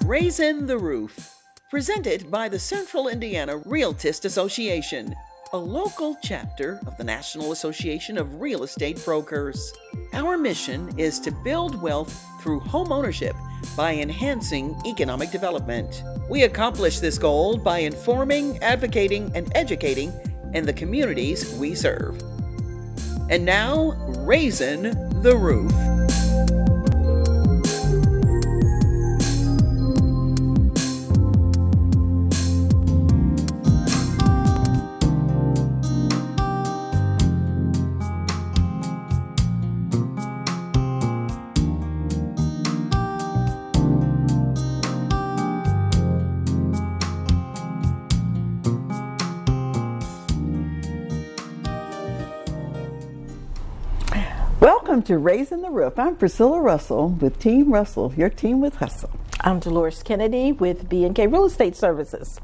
Raising the Roof, presented by the Central Indiana Realtist Association, a local chapter of the National Association of Real Estate Brokers. Our mission is to build wealth through home ownership by enhancing economic development. We accomplish this goal by informing, advocating, and educating in the communities we serve. And now, Raising the Roof. Welcome to Raising the Roof. I'm Priscilla Russell with Team Russell, your team with hustle. I'm Dolores Kennedy with B&K Real Estate Services.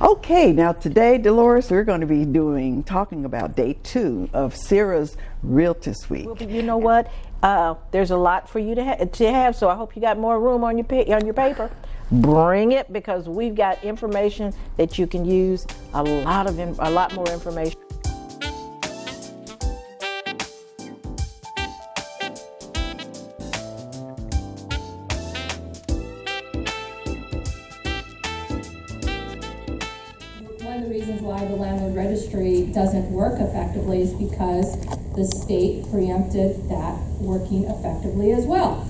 Okay, now today, Dolores, we're going to be talking about day 2 of Sarah's Realtist Week. Well, you know what? There's a lot for you to have, so I hope you got more room on your paper. Bring it, because we've got information that you can use. A lot more information. One of the reasons why the landlord registry doesn't work effectively is because the state preempted that working effectively as well.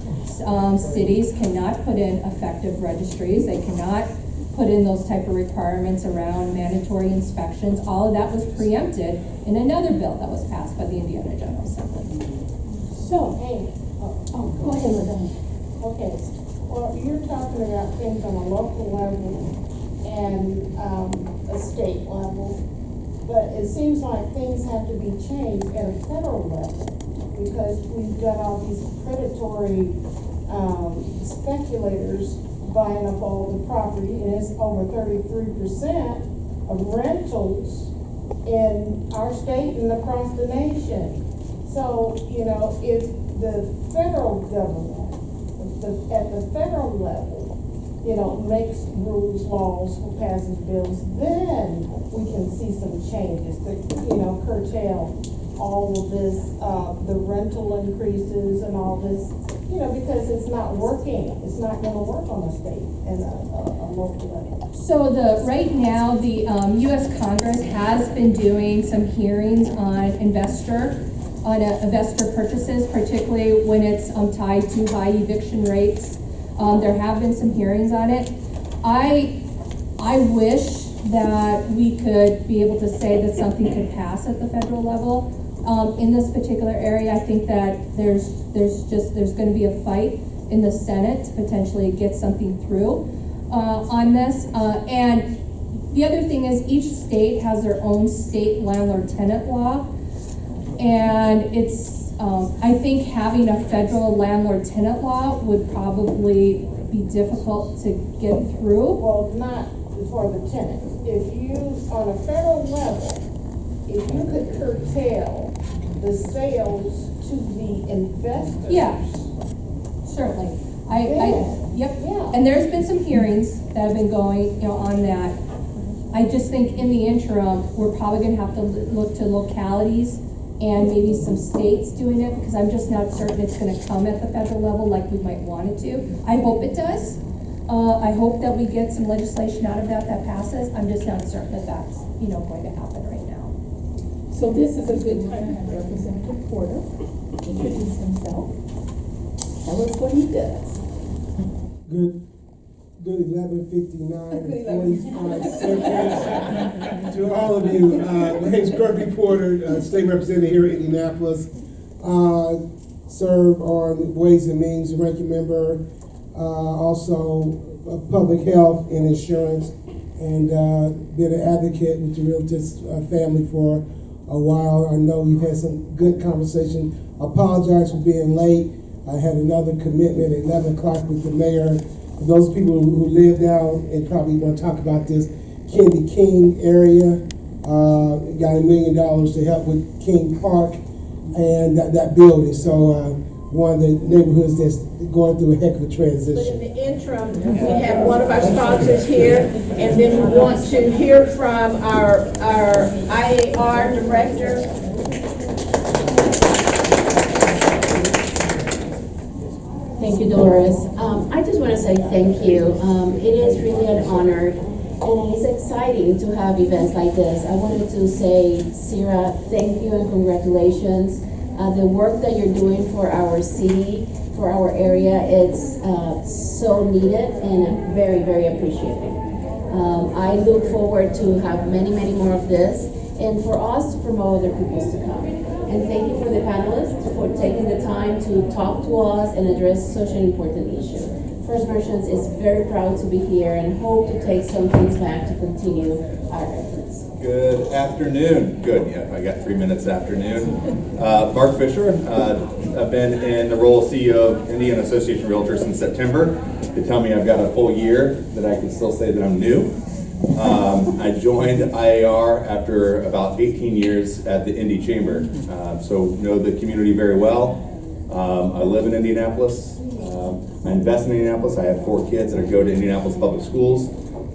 Cities cannot put in effective registries. They cannot put in those type of requirements around mandatory inspections. All of that was preempted in another bill that was passed by the Indiana General Assembly. So, go ahead, Madam. Okay, well, you're talking about things on a local level and a state level, but it seems like things have to be changed at a federal level, because we've got all these predatory speculators buying up all the property, and it's over 33% of rentals in our state and across the nation. So, you know, if the federal government, at the federal level, you know, makes rules, laws, passes bills, then we can see some changes that, you know, curtail all of this, the rental increases and all this, you know, because it's not working. It's not going to work on a state and a local level. So right now, the U.S. Congress has been doing some hearings on investor purchases, particularly when it's tied to high eviction rates. There have been some hearings on it. I wish that we could be able to say that something could pass at the federal level. In this particular area, I think that there's going to be a fight in the Senate to potentially get something through on this. And the other thing is, each state has their own state landlord-tenant law, and it's I think having a federal landlord-tenant law would probably be difficult to get through. Well, not for the tenants. If you, on a federal level, if you could curtail the sales to the investors. Yeah, certainly. Yep. Yeah. And there's been some hearings that have been going, you know, on that. I just think in the interim, we're probably going to have to look to localities and maybe some states doing it, because I'm just not certain it's going to come at the federal level like we might want it to. I hope it does. I hope that we get some legislation out of that passes. I'm just not certain that that's, you know, going to happen right now. So this is a good time to have Representative Porter introduce himself. Tell us what he does. Good 11:59 and 45 seconds to all of you. My name's Kirby Porter, State Representative here in Indianapolis. Serve on Ways and Means, Ranking Member, also Public Health and Insurance, and been an advocate with the Realtist family for a while. I know we've had some good conversation. Apologize for being late. I had another commitment at 11 o'clock with the mayor. For those people who live down and probably want to talk about this, Kennedy King area, got $1 million to help with King Park and that building. So one of the neighborhoods that's going through a heck of a But in transition. the interim, we have one of our sponsors here, and then we want to hear from our IAR director. Thank you, Dolores. I just want to say thank you. It is really an honor, and it's exciting to have events like this. I wanted to say, Sarah, thank you and congratulations. The work that you're doing for our city, for our area, it's so needed and very, very appreciated. I look forward to have many, many more of this, and for us to promote other people's to come. And thank you for the panelists for taking the time to talk to us and address such an important issue. First Merchants is very proud to be here and hope to take some things back to continue our efforts. Good afternoon. Good, yeah, I got 3 minutes afternoon. Mark Fisher, I've been in the role of CEO of Indiana Association of Realtors since September. They tell me I've got a full year that I can still say that I'm new. I joined IAR after about 18 years at the Indy Chamber, so know the community very well. I live in Indianapolis. I invest in Indianapolis. I have 4 kids that go to Indianapolis Public Schools,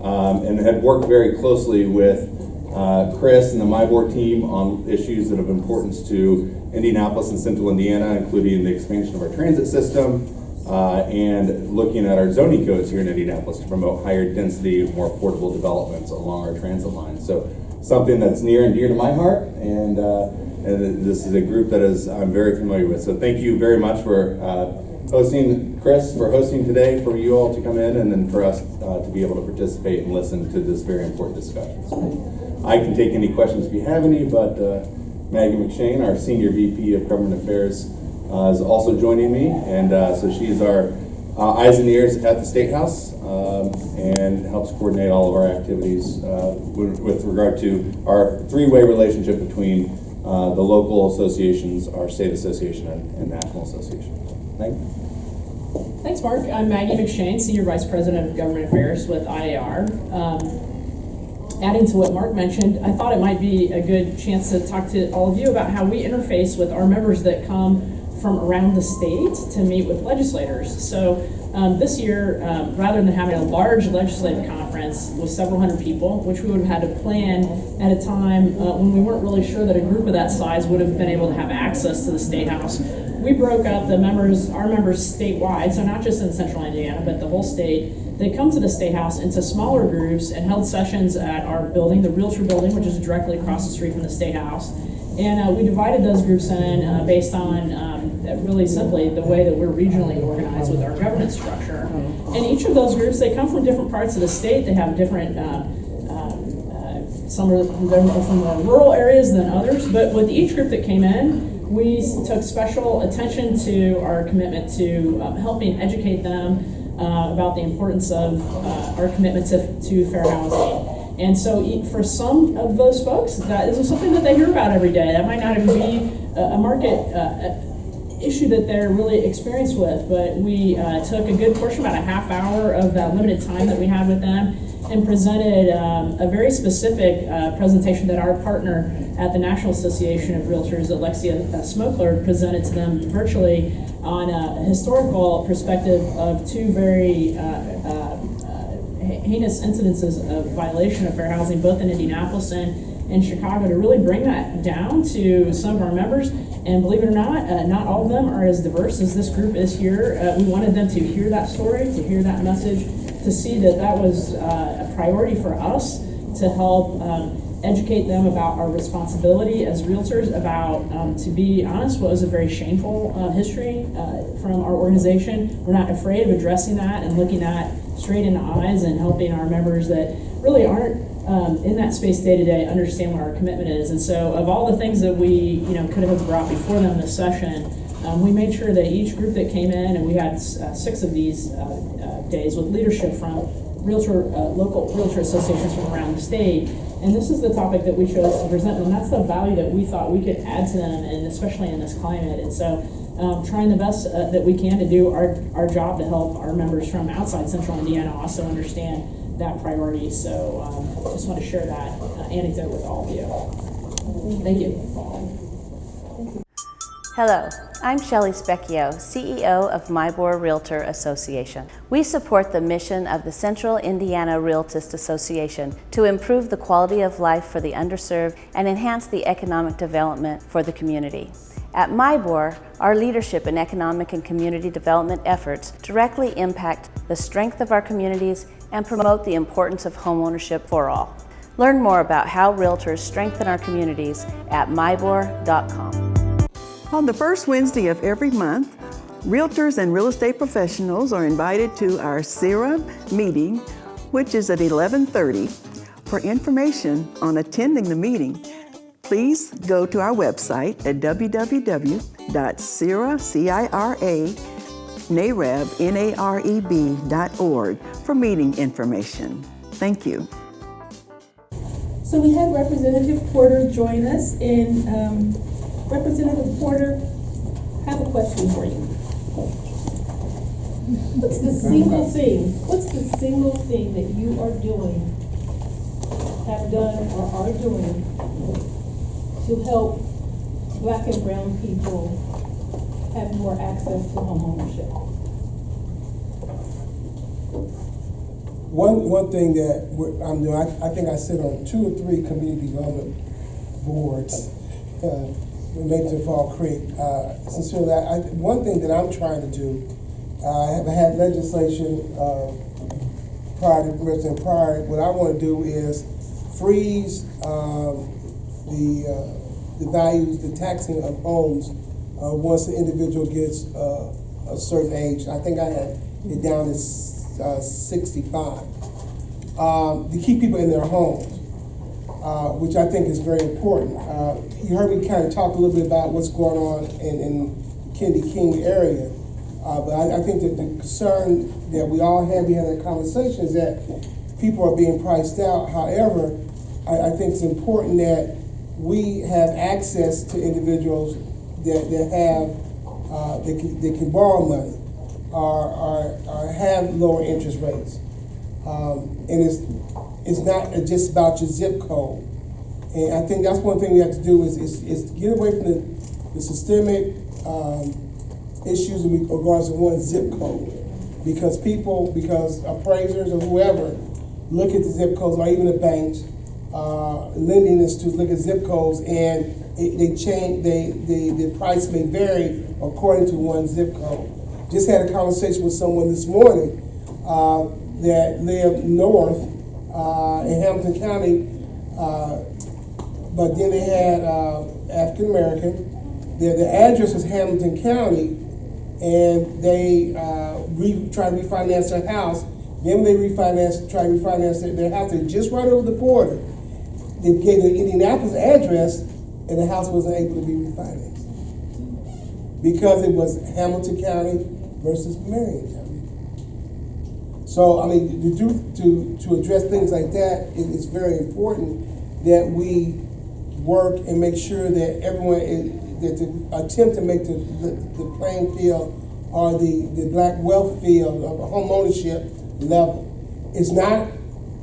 and have worked very closely with Chris and the MyBoard team on issues that of importance to Indianapolis and Central Indiana, including the expansion of our transit system, and looking at our zoning codes here in Indianapolis to promote higher density, more affordable developments along our transit line. So something that's near and dear to my heart, and this is a group that I'm very familiar with. So thank you very much for hosting, Chris, for hosting today, for you all to come in, and then for us to be able to participate and listen to this very important discussion. So I can take any questions if you have any, but Maggie McShane, our Senior VP of Government Affairs, is also joining me, and so she is our eyes and ears at the State House, and helps coordinate all of our activities with regard to our 3-way relationship between the local associations, our state association, and national association. Thank you. Thanks, Mark. I'm Maggie McShane, Senior Vice President of Government Affairs with IAR. Adding to what Mark mentioned, I thought it might be a good chance to talk to all of you about how we interface with our members that come from around the state to meet with legislators. So this year, rather than having a large legislative conference with several hundred people, which we would have had to plan at a time when we weren't really sure that a group of that size would have been able to have access to the State House, we broke up our members statewide, so not just in Central Indiana, but the whole state. They come to the State House into smaller groups and held sessions at our building, the Realtor building, which is directly across the street from the State House. And we divided those groups in based on really simply the way that we're regionally organized with our governance structure. And each of those groups, they come from different parts of the state. They have different, some are from more rural areas than others. But with each group that came in, we took special attention to our commitment to helping educate them about the importance of our commitment to fair housing. And so for some of those folks, that isn't something that they hear about every day. That might not even be a market issue that they're really experienced with, but we took a good portion, about a half hour of that limited time that we had with them, and presented a very specific presentation that our partner at the National Association of Realtors, Alexia Smokler, presented to them virtually on a historical perspective of 2 very heinous incidences of violation of fair housing, both in Indianapolis and in Chicago, to really bring that down to some of our members. And believe it or not all of them are as diverse as this group is here. We wanted them to hear that story, to hear that message, to see that that was a priority for us to help educate them about our responsibility as realtors, about, to be honest, what was a very shameful history from our organization. We're not afraid of addressing that and looking that straight in the eyes and helping our members that really aren't in that space day to day understand what our commitment is. And so of all the things that we could have brought before them this session, we made sure that each group that came in, and we had 6 of these days with leadership from local realtor associations from around the state. And this is the topic that we chose to present, and that's the value that we thought we could add to them, and especially in this climate. And so trying the best that we can to do our job to help our members from outside Central Indiana also understand that priority. So just want to share that anecdote with all of you. Thank you. Hello, I'm Shelley Specchio, CEO of Mybor Realtor Association. We support the mission of the Central Indiana Realtist Association to improve the quality of life for the underserved and enhance the economic development for the community. At Mybor, our leadership in economic and community development efforts directly impact the strength of our communities and promote the importance of homeownership for all. Learn more about how realtors strengthen our communities at mybor.com. On the first Wednesday of every month, realtors and real estate professionals are invited to our CIRA meeting, which is at 11:30. For information on attending the meeting, please go to our website at www.cira.org for meeting information. Thank you. So we had Representative Porter join us, and Representative Porter, I have a question for you. What's the single thing that you are doing, have done, or are doing to help Black and brown people have more access to homeownership? One thing that I'm doing, I think I sit on 2 or 3 community development boards. Maybe to Fall Creek. Sincerely, one thing that I'm trying to do, I have had legislation prior to President Pryor. What I want to do is freeze the values, the taxing of homes once the individual gets a certain age. I think I had it down as 65. To keep people in their homes. Which I think is very important. You heard me kind of talk a little bit about what's going on in Kennedy King area, but I think that the concern that we all have, we had that conversation, is that people are being priced out. However, I think it's important that we have access to individuals that can borrow money or have lower interest rates, and it's not just about your zip code. And I think that's one thing we have to do is get away from the systemic issues in regards to one zip code. Because appraisers or whoever look at the zip codes, or even the banks, lending institutes look at zip codes, and they change, the price may vary according to one zip code. Just had a conversation with someone this morning that lived north in Hamilton County, but then they had African American. The address was Hamilton County, and they tried to refinance their house. Then they tried to refinance their house. They just right over the border. They gave the Indianapolis address, and the house wasn't able to be refinanced because it was Hamilton County versus Marion County. So, I mean, to address things like that, it's very important that we work and make sure that everyone that to attempt to make the playing field or the Black wealth field of home ownership level. It's not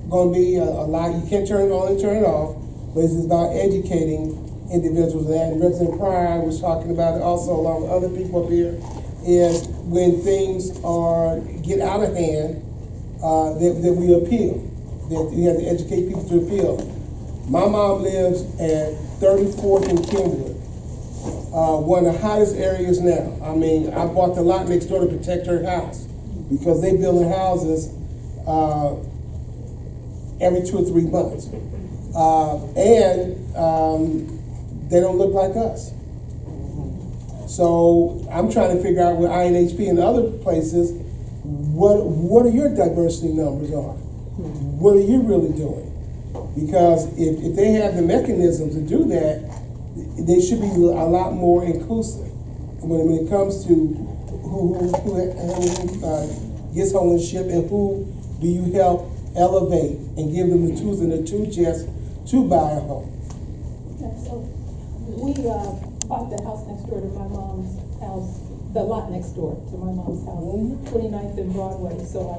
going to be a lot. You can't turn it on and turn it off, but it's about educating individuals. And Representative Pryor was talking about it also, along with other people up here, is when things get out of hand, that we appeal, that you have to educate people to appeal. My mom lives at 34th and Kingwood, one of the hottest areas now. I mean, I bought the lot next door to protect her house because they building houses every 2 or 3 months. And they don't look like us. So I'm trying to figure out with INHP and other places, what are your diversity numbers are? What are you really doing? Because if they have the mechanisms to do that, they should be a lot more inclusive when it comes to who gets ownership and who do you help elevate and give them the tools and the tool chest to buy a home. Okay, so we bought the house next door to my mom's house, the lot next door to my mom's house, 29th and Broadway, so I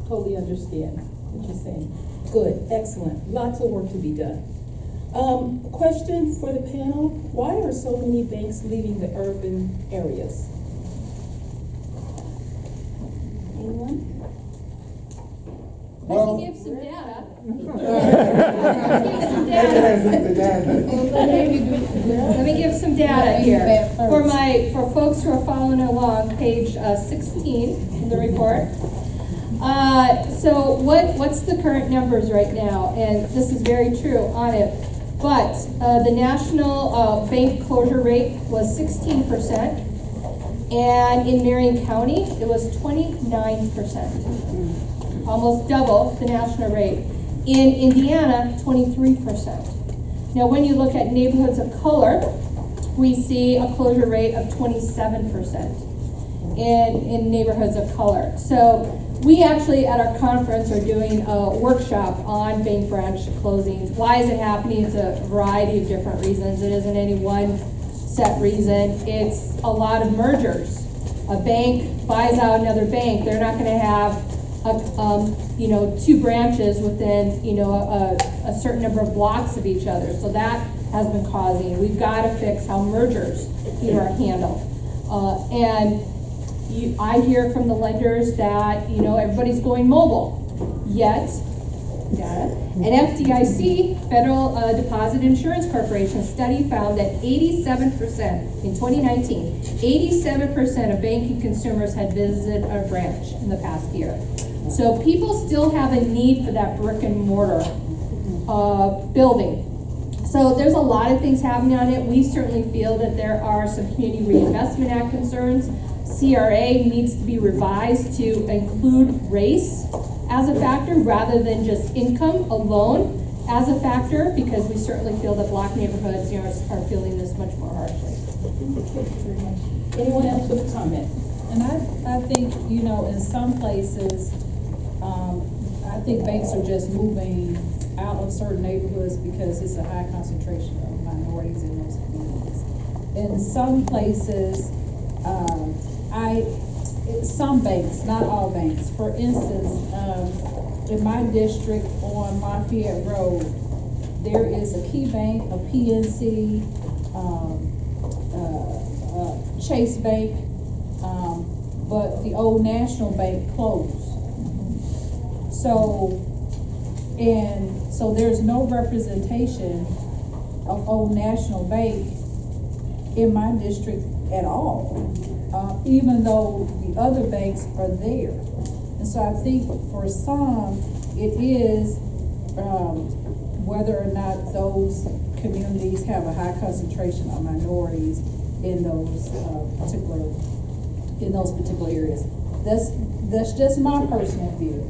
totally understand what you're saying. Good, excellent, lots of work to be done. Question for the panel, why are so many banks leaving the urban areas? Anyone? I Well- can give some data. Let me give some data here. For folks who are following along, page 16 in the report. So what's the current numbers right now? And this is very true on it. But the national bank closure rate was 16%. And in Marion County, it was 29%. Almost double the national rate. In Indiana, 23%. Now, when you look at neighborhoods of color, we see a closure rate of 27% in neighborhoods of color. So we actually, at our conference, are doing a workshop on bank branch closings. Why is it happening? It's a variety of different reasons. It isn't any one set reason. It's a lot of mergers. A bank buys out another bank. They're not going to have two branches within, a certain number of blocks of each other. So that has been causing. We've got to fix how mergers are handled. I hear from the lenders that, everybody's going mobile. Yet, an FDIC, Federal Deposit Insurance Corporation study found that 87% in 2019, 87% of banking consumers had visited a branch in the past year. So people still have a need for that brick and mortar building. So there's a lot of things happening on it. We certainly feel that there are some Community Reinvestment Act concerns. CRA needs to be revised to include race as a factor rather than just income alone as a factor, because we certainly feel that Black neighborhoods are feeling this much more harshly. Anyone else with a comment? And I think, in some places, I think banks are just moving out of certain neighborhoods because it's a high concentration of minorities in those communities. In some places, some banks, not all banks. For instance, in my district on Lafayette Road, there is a Key Bank, a PNC, Chase Bank, but the Old National Bank closed. So there's no representation of Old National Bank in my district at all, even though the other banks are there. And so I think for some, it is whether or not those communities have a high concentration of minorities in those particular areas. That's just my personal view.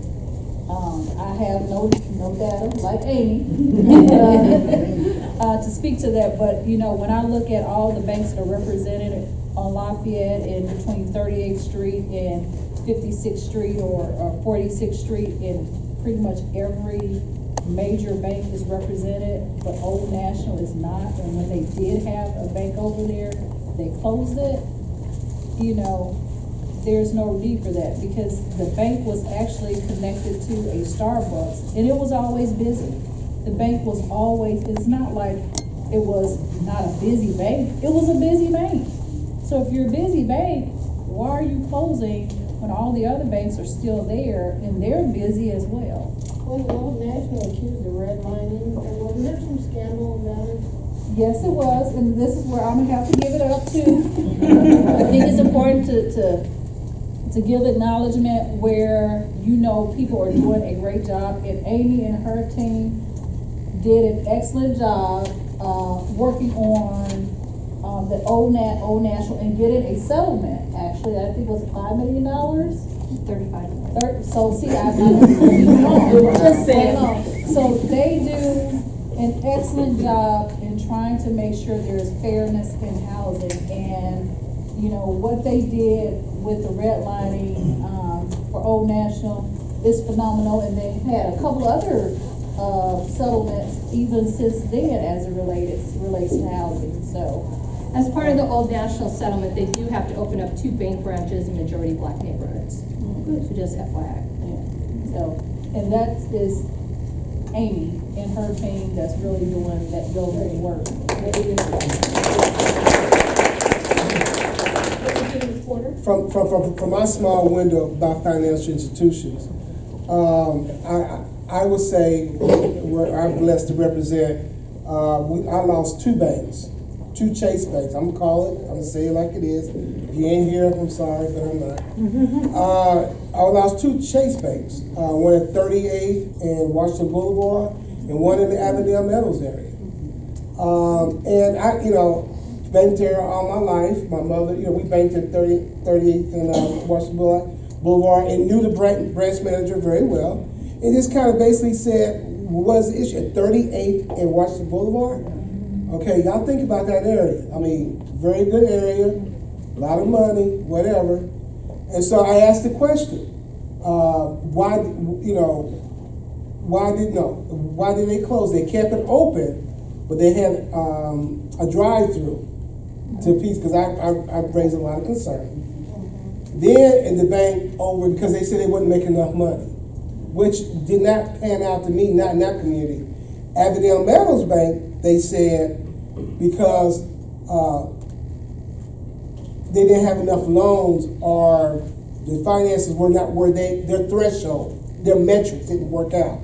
I have no data like Amy to speak to that, but when I look at all the banks that are represented on Lafayette and between 38th Street and 56th Street or 46th Street, and pretty much every major bank is represented, but Old National is not. And when they did have a bank over there, they closed it. There's no need for that because the bank was actually connected to a Starbucks and it was always busy. The bank was always, it's not like it was not a busy bank, it was a busy bank. So if you're a busy bank, why are you closing when all the other banks are still there and they're busy as well? When Old National accused of redlining, wasn't there some scandal about it? Yes, it was, and this is where I'm gonna have to give it up to. I think it's important to give acknowledgement where people are doing a great job, and Amy and her team did an excellent job working on the Old National and getting a settlement. Actually, I think it was $5 million. 35. So see, I'm just saying. So they do an excellent job in trying to make sure there's fairness in housing, and what they did with the redlining for Old National is phenomenal, and they had a couple other settlements even since then as it relates to housing. So, as part of the Old National settlement, they do have to open up 2 bank branches in majority Black neighborhoods. So just FYI. yeah. So, and that is Amy and her team that's really doing that diligent work. From my small window about financial institutions, I would say where I'm blessed to represent, I lost two banks, two Chase banks. I'm gonna call it, I'm gonna say it like it is. If you ain't here, I'm sorry, but I'm not. I lost two Chase banks, one at 38th and Washington Boulevard, and one in the Avondale Meadows area. And I, banked there all my life. My mother, we banked at 38th and Washington Boulevard, and knew the branch manager very well. And just kind of basically said, what is the issue at 38th and Washington Boulevard? Okay, y'all think about that area. I mean, very good area, a lot of money, whatever. And so I asked the question, why did they close? They kept it open, but they had a drive-through to peace, because I raised a lot of concern. Then in the bank over, because they said they wouldn't make enough money, which did not pan out to me, not in that community. Avondale Meadows Bank, they said, because they didn't have enough loans, or the finances were not where their threshold, their metrics didn't work out.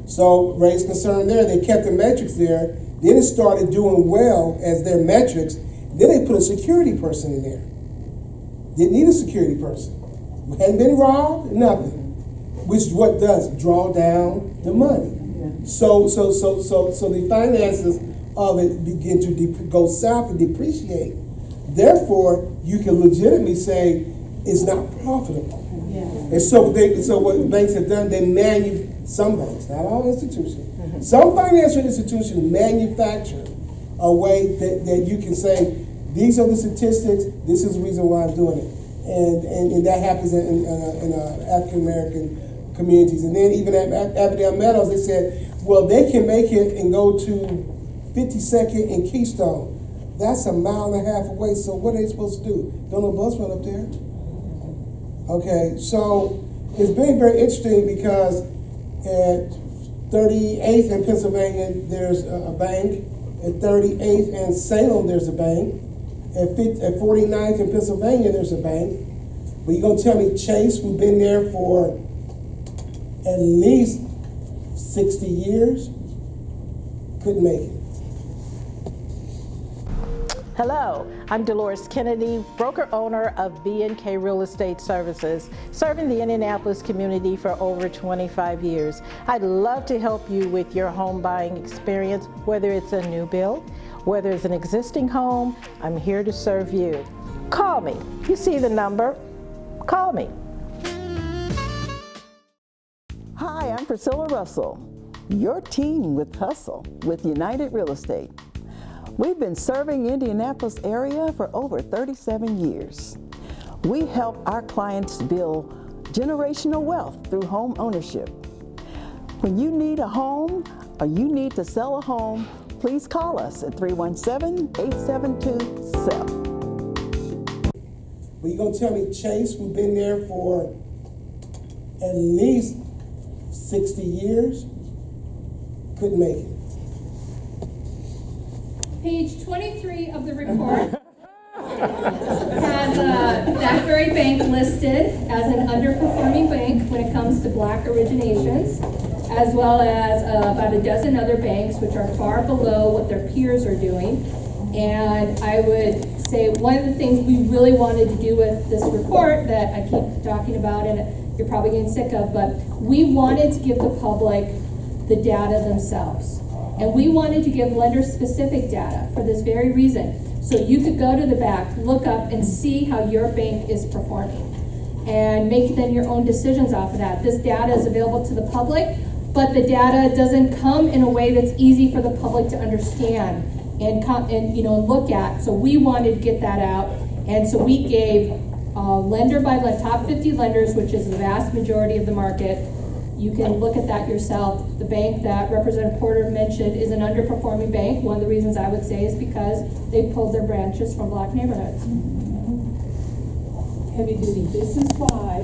So raised concern there. They kept the metrics there. Then it started doing well as their metrics. Then they put a security person in there. Didn't need a security person. Hadn't been robbed, nothing. Which is what does draw down the money. Yeah. So the finances of it begin to go south and depreciate. Therefore, you can legitimately say it's not profitable. Yeah. And so what banks have done, some banks, not all institutions, some financial institutions manufacture a way that you can say, these are the statistics, this is the reason why I'm doing it. And that happens in African American communities. And then even at Avondale Meadows, they said, well, they can make it and go to 52nd and Keystone. That's 1.5 miles away, so what are they supposed to do? Don't no bus run up there? Okay, so it's been very interesting because at 38th in Pennsylvania, there's a bank. At 38th and Salem, there's a bank. At 49th in Pennsylvania, there's a bank. But you're going to tell me Chase, who's been there for at least 60 years, couldn't make it. Hello, I'm Dolores Kennedy, broker owner of B&K Real Estate Services, serving the Indianapolis community for over 25 years. I'd love to help you with your home buying experience, whether it's a new build, whether it's an existing home. I'm here to serve you. Call me. You see the number. Call me. Hi, I'm Priscilla Russell, your team with Hustle with United Real Estate. We've been serving Indianapolis area for over 37 years. We help our clients build generational wealth through home ownership. When you need a home or you need to sell a home, please call us at 317-872-SELL. Well, you're going to tell me Chase, who's been there for at least 60 years, couldn't make it. Page 23 of the report has Blackberry Bank listed as an underperforming bank when it comes to Black originations, as well as about a dozen other banks which are far below what their peers are doing. And I would say one of the things we really wanted to do with this report that I keep talking about and you're probably getting sick of, but we wanted to give the public the data themselves. And we wanted to give lender-specific data for this very reason. So you could go to the back, look up, and see how your bank is performing. And make then your own decisions off of that. This data is available to the public, but the data doesn't come in a way that's easy for the public to understand and look at. So we wanted to get that out. And so we gave lender by the top 50 lenders, which is the vast majority of the market. You can look at that yourself. The bank that Representative Porter mentioned is an underperforming bank. One of the reasons I would say is because they pulled their branches from Black neighborhoods. Heavy duty. This is why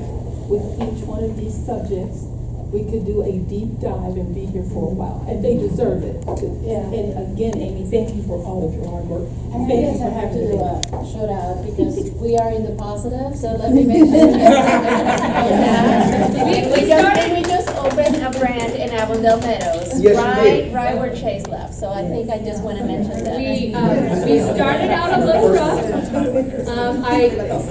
with each one of these subjects, we could do a deep dive and be here for a while, and they deserve it. And again, Amy, thank you for all of your hard work. And I Thank guess you I for have to having do me. a shout out because we are in the positive, so let me make sure. We just opened a brand in Avondale Meadows, right where Chase left, so I think I just want to mention that. We started out a little rough.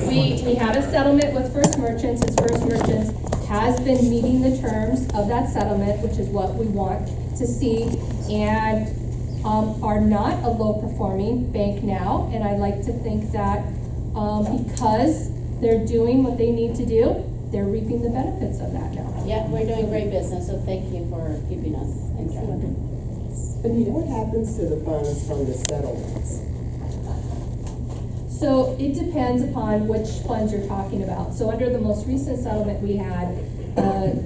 We had a settlement with First Merchants, and First Merchants has been meeting the terms of that settlement, which is what we want to see, and are not a low-performing bank now. And I like to think that because they're doing what they need to do, they're reaping the benefits of that now. Yeah, we're doing great business, so thank you for keeping us in track. Anita, what happens to the funds from the settlements? So it depends upon which funds you're talking about. So under the most recent settlement we had,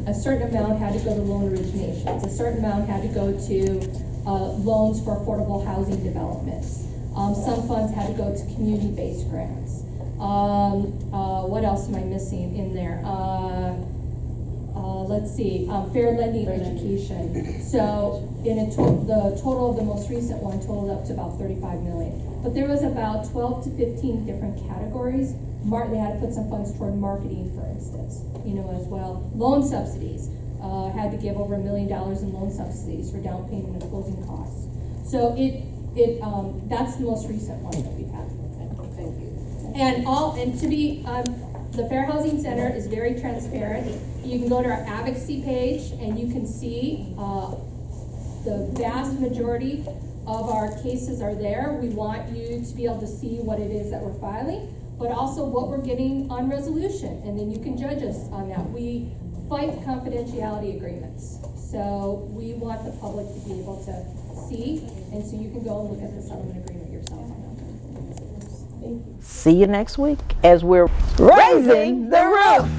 a certain amount had to go to loan originations. A certain amount had to go to loans for affordable housing developments. Some funds had to go to community-based grants. What else am I missing in there? Let's see, fair lending education. So the total of the most recent one totaled up to about 35 million. But there was about 12 to 15 different categories. They had to put some funds toward marketing, for instance, as well. Loan subsidies, had to give over $1 million in loan subsidies for down payment and closing costs. So that's the most recent one that we've had. Thank you. And to be, the Fair Housing Center is very transparent. You can go to our advocacy page and you can see the vast majority of our cases are there. We want you to be able to see what it is that we're filing, but also what we're getting on resolution, and then you can judge us on that. We fight confidentiality agreements, so we want the public to be able to see, and so you can go and look at the settlement agreement yourself. See you next week as we're raising the roof.